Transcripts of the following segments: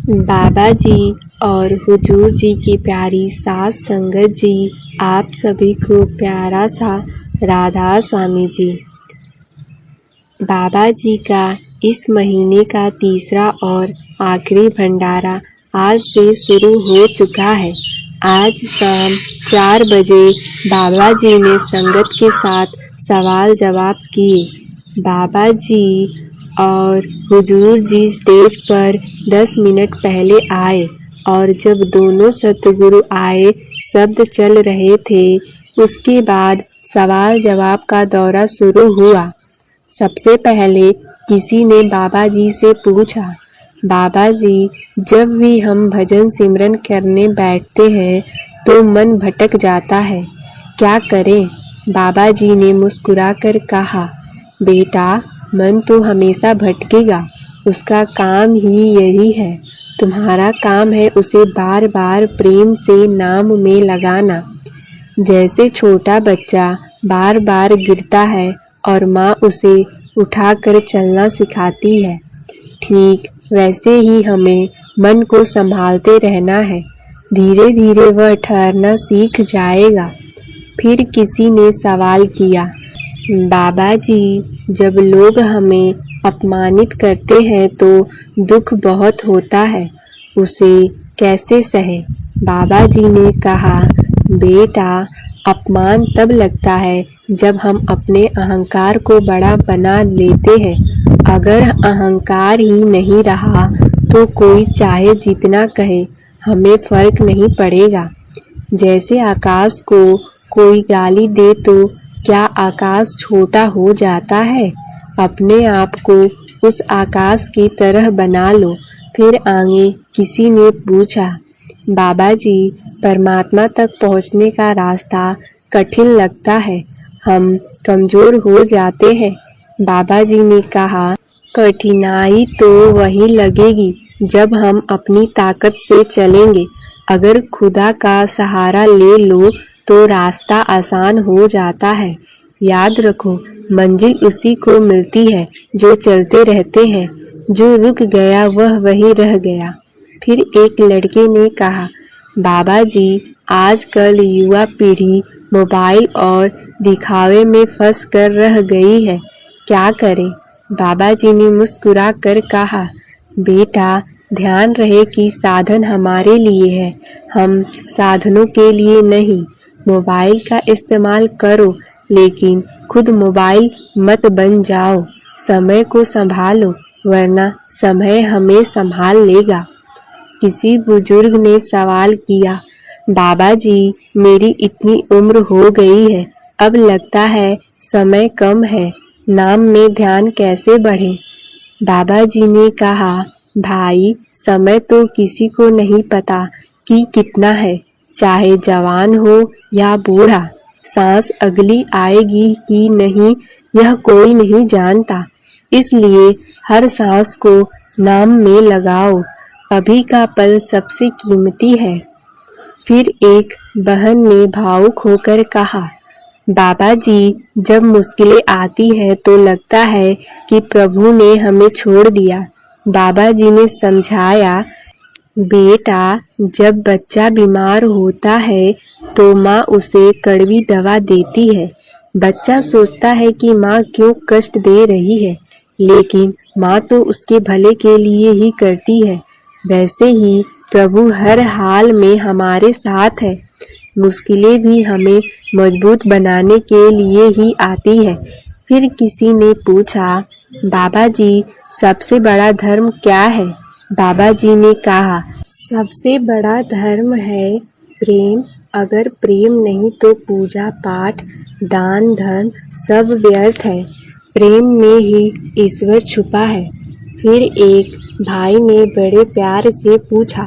बाबा जी और हुजूर जी की प्यारी सास संगत जी, आप सभी को प्यारा सा राधा स्वामी जी। बाबा जी का इस महीने का तीसरा और आखिरी भंडारा आज से शुरू हो चुका है। आज शाम 4 बजे बाबा जी ने संगत के साथ सवाल जवाब किए। बाबा जी और हुजूर जी स्टेज पर 10 मिनट पहले आए और जब दोनों सतगुरु आए शब्द चल रहे थे, उसके बाद सवाल जवाब का दौरा शुरू हुआ। सबसे पहले किसी ने बाबा जी से पूछा, बाबा जी, जब भी हम भजन सिमरन करने बैठते हैं तो मन भटक जाता है, क्या करें? बाबा जी ने मुस्कुराकर कहा, बेटा, मन तो हमेशा भटकेगा, उसका काम ही यही है। तुम्हारा काम है उसे बार बार प्रेम से नाम में लगाना। जैसे छोटा बच्चा बार बार गिरता है और माँ उसे उठाकर चलना सिखाती है, ठीक वैसे ही हमें मन को संभालते रहना है। धीरे धीरे वह ठहरना सीख जाएगा। फिर किसी ने सवाल किया, बाबा जी, जब लोग हमें अपमानित करते हैं तो दुख बहुत होता है, उसे कैसे सहे? बाबा जी ने कहा, बेटा, अपमान तब लगता है जब हम अपने अहंकार को बड़ा बना लेते हैं। अगर अहंकार ही नहीं रहा तो कोई चाहे जितना कहे, हमें फर्क नहीं पड़ेगा। जैसे आकाश को कोई गाली दे तो क्या आकाश छोटा हो जाता है? अपने आप को उस आकाश की तरह बना लो। फिर आगे किसी ने पूछा, बाबा जी, परमात्मा तक पहुंचने का रास्ता कठिन लगता है, हम कमजोर हो जाते हैं। बाबा जी ने कहा, कठिनाई तो वही लगेगी जब हम अपनी ताकत से चलेंगे। अगर खुदा का सहारा ले लो तो रास्ता आसान हो जाता है। याद रखो, मंजिल उसी को मिलती है जो चलते रहते हैं। जो रुक गया वह वहीं रह गया। फिर एक लड़के ने कहा, बाबा जी, आजकल युवा पीढ़ी मोबाइल और दिखावे में फंस कर रह गई है, क्या करे? बाबा जी ने मुस्कुरा कर कहा, बेटा, ध्यान रहे कि साधन हमारे लिए है, हम साधनों के लिए नहीं। मोबाइल का इस्तेमाल करो, लेकिन खुद मोबाइल मत बन जाओ। समय को संभालो, वरना समय हमें संभाल लेगा। किसी बुजुर्ग ने सवाल किया, बाबा जी, मेरी इतनी उम्र हो गई है, अब लगता है समय कम है, नाम में ध्यान कैसे बढ़े? बाबा जी ने कहा, भाई, समय तो किसी को नहीं पता कि कितना है, चाहे जवान हो या बूढ़ा। सांस अगली आएगी कि नहीं यह कोई नहीं जानता, इसलिए हर सांस को नाम में लगाओ। अभी का पल सबसे कीमती है। फिर एक बहन ने भावुक होकर कहा, बाबा जी, जब मुश्किलें आती हैं तो लगता है कि प्रभु ने हमें छोड़ दिया। बाबा जी ने समझाया, बेटा, जब बच्चा बीमार होता है तो माँ उसे कड़वी दवा देती है। बच्चा सोचता है कि माँ क्यों कष्ट दे रही है, लेकिन माँ तो उसके भले के लिए ही करती है। वैसे ही प्रभु हर हाल में हमारे साथ है। मुश्किलें भी हमें मजबूत बनाने के लिए ही आती है। फिर किसी ने पूछा, बाबा जी, सबसे बड़ा धर्म क्या है? बाबा जी ने कहा, सबसे बड़ा धर्म है प्रेम। अगर प्रेम नहीं तो पूजा पाठ, दान धर्म सब व्यर्थ है। प्रेम में ही ईश्वर छुपा है। फिर एक भाई ने बड़े प्यार से पूछा,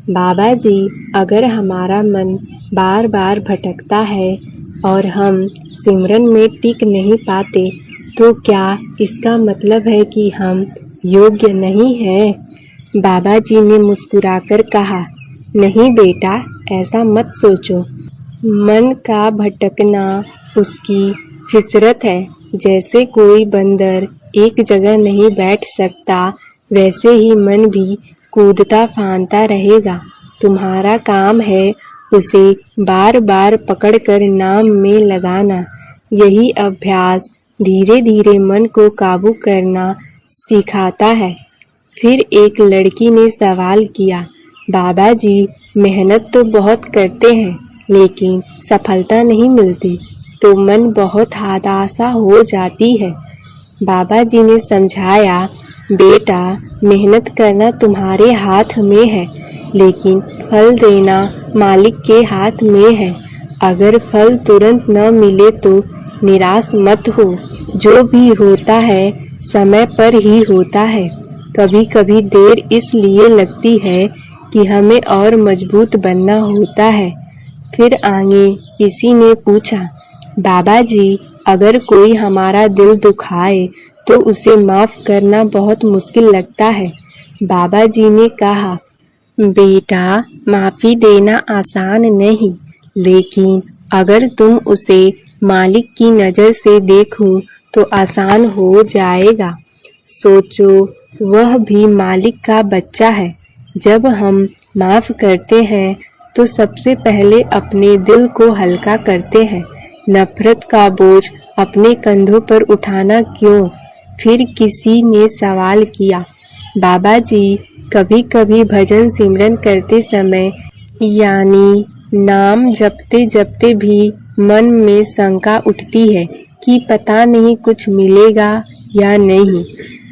बाबा जी, अगर हमारा मन बार बार भटकता है और हम सिमरन में टिक नहीं पाते तो क्या इसका मतलब है कि हम योग्य नहीं हैं? बाबा जी ने मुस्कुराकर कहा, नहीं बेटा, ऐसा मत सोचो। मन का भटकना उसकी फितरत है। जैसे कोई बंदर एक जगह नहीं बैठ सकता, वैसे ही मन भी कूदता फांदता रहेगा। तुम्हारा काम है उसे बार बार पकड़कर नाम में लगाना। यही अभ्यास धीरे धीरे मन को काबू करना सिखाता है। फिर एक लड़की ने सवाल किया, बाबा जी मेहनत तो बहुत करते हैं लेकिन सफलता नहीं मिलती तो मन बहुत हताशा हो जाती है। बाबा जी ने समझाया, बेटा मेहनत करना तुम्हारे हाथ में है लेकिन फल देना मालिक के हाथ में है। अगर फल तुरंत न मिले तो निराश मत हो। जो भी होता है समय पर ही होता है। कभी कभी देर इसलिए लगती है कि हमें और मजबूत बनना होता है। फिर आगे किसी ने पूछा, बाबा जी अगर कोई हमारा दिल दुखाए तो उसे माफ करना बहुत मुश्किल लगता है। बाबा जी ने कहा, बेटा माफी देना आसान नहीं, लेकिन अगर तुम उसे मालिक की नज़र से देखो तो आसान हो जाएगा। सोचो वह भी मालिक का बच्चा है। जब हम माफ करते हैं तो सबसे पहले अपने दिल को हल्का करते हैं। नफरत का बोझ अपने कंधों पर उठाना क्यों? फिर किसी ने सवाल किया, बाबा जी कभी कभी भजन सिमरन करते समय यानी नाम जपते जपते भी मन में शंका उठती है कि पता नहीं कुछ मिलेगा या नहीं।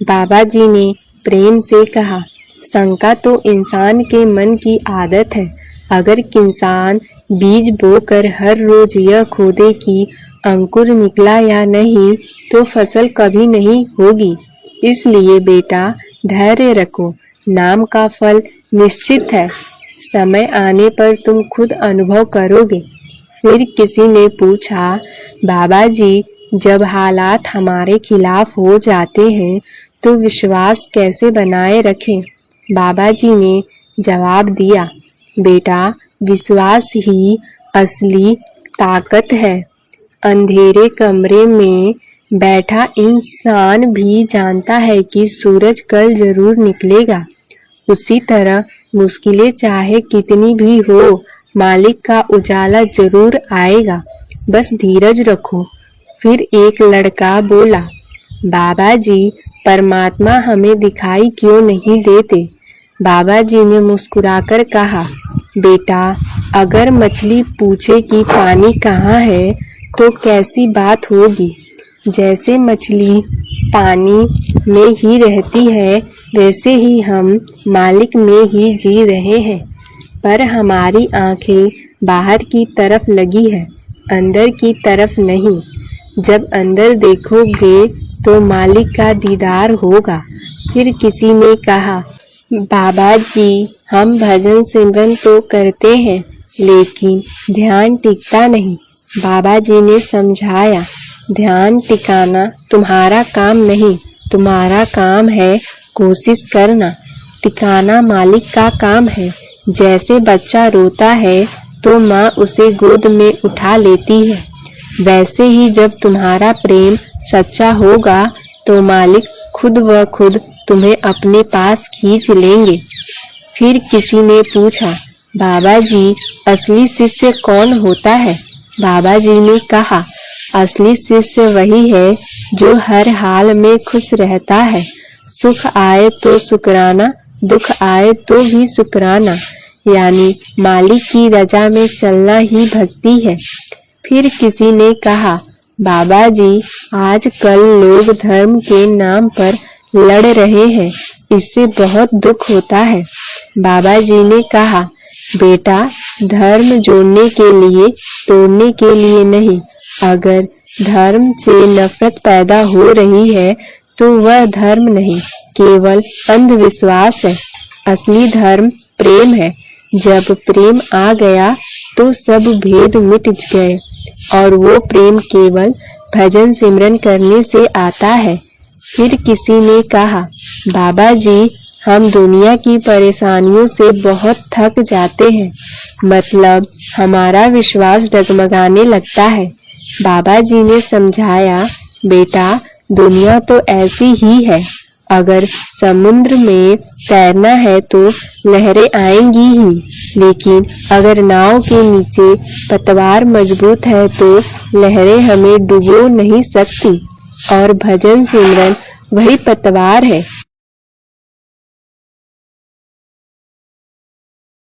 बाबा जी ने प्रेम से कहा, शंका तो इंसान के मन की आदत है। अगर इंसान बीज बोकर हर रोज यह खोदे कि अंकुर निकला या नहीं तो फसल कभी नहीं होगी। इसलिए बेटा धैर्य रखो, नाम का फल निश्चित है। समय आने पर तुम खुद अनुभव करोगे। फिर किसी ने पूछा, बाबा जी जब हालात हमारे खिलाफ हो जाते हैं तो विश्वास कैसे बनाए रखें? बाबा जी ने जवाब दिया, बेटा विश्वास ही असली ताकत है। अंधेरे कमरे में बैठा इंसान भी जानता है कि सूरज कल जरूर निकलेगा। उसी तरह मुश्किलें चाहे कितनी भी हो, मालिक का उजाला जरूर आएगा। बस धीरज रखो। फिर एक लड़का बोला, बाबा जी परमात्मा हमें दिखाई क्यों नहीं देते? बाबा जी ने मुस्कुराकर कहा, बेटा अगर मछली पूछे कि पानी कहाँ है तो कैसी बात होगी। जैसे मछली पानी में ही रहती है वैसे ही हम मालिक में ही जी रहे हैं, पर हमारी आंखें बाहर की तरफ लगी है, अंदर की तरफ नहीं। जब अंदर देखोगे तो मालिक का दीदार होगा। फिर किसी ने कहा, बाबा जी हम भजन सिमरन तो करते हैं लेकिन ध्यान टिकता नहीं। बाबा जी ने समझाया, ध्यान टिकाना तुम्हारा काम नहीं, तुम्हारा काम है कोशिश करना। टिकाना मालिक का काम है। जैसे बच्चा रोता है तो माँ उसे गोद में उठा लेती है, वैसे ही जब तुम्हारा प्रेम सच्चा होगा तो मालिक खुद व खुद तुम्हें अपने पास खींच लेंगे। फिर किसी ने पूछा, बाबा जी असली शिष्य कौन होता है? बाबा जी ने कहा, असली शिष्य वही है जो हर हाल में खुश रहता है। सुख आए तो शुक्राना, दुख आए तो भी शुक्राना, यानी मालिक की रजा में चलना ही भक्ति है। फिर किसी ने कहा, बाबा जी आजकल लोग धर्म के नाम पर लड़ रहे हैं, इससे बहुत दुख होता है। बाबा जी ने कहा, बेटा धर्म जोड़ने के लिए तोड़ने के लिए नहीं। अगर धर्म से नफरत पैदा हो रही है तो वह धर्म नहीं, केवल अंधविश्वास है। असली धर्म प्रेम है। जब प्रेम आ गया तो सब भेद मिट गए और वो प्रेम केवल भजन सिमरन करने से आता है। फिर किसी ने कहा, बाबा जी हम दुनिया की परेशानियों से बहुत थक जाते हैं, मतलब हमारा विश्वास डगमगाने लगता है। बाबा जी ने समझाया, बेटा दुनिया तो ऐसी ही है। अगर समुद्र में तैरना है तो लहरें आएंगी ही, लेकिन अगर नाव के नीचे पतवार मजबूत है तो लहरें हमें डुबो नहीं सकती। और भजन सिमरन वही पतवार है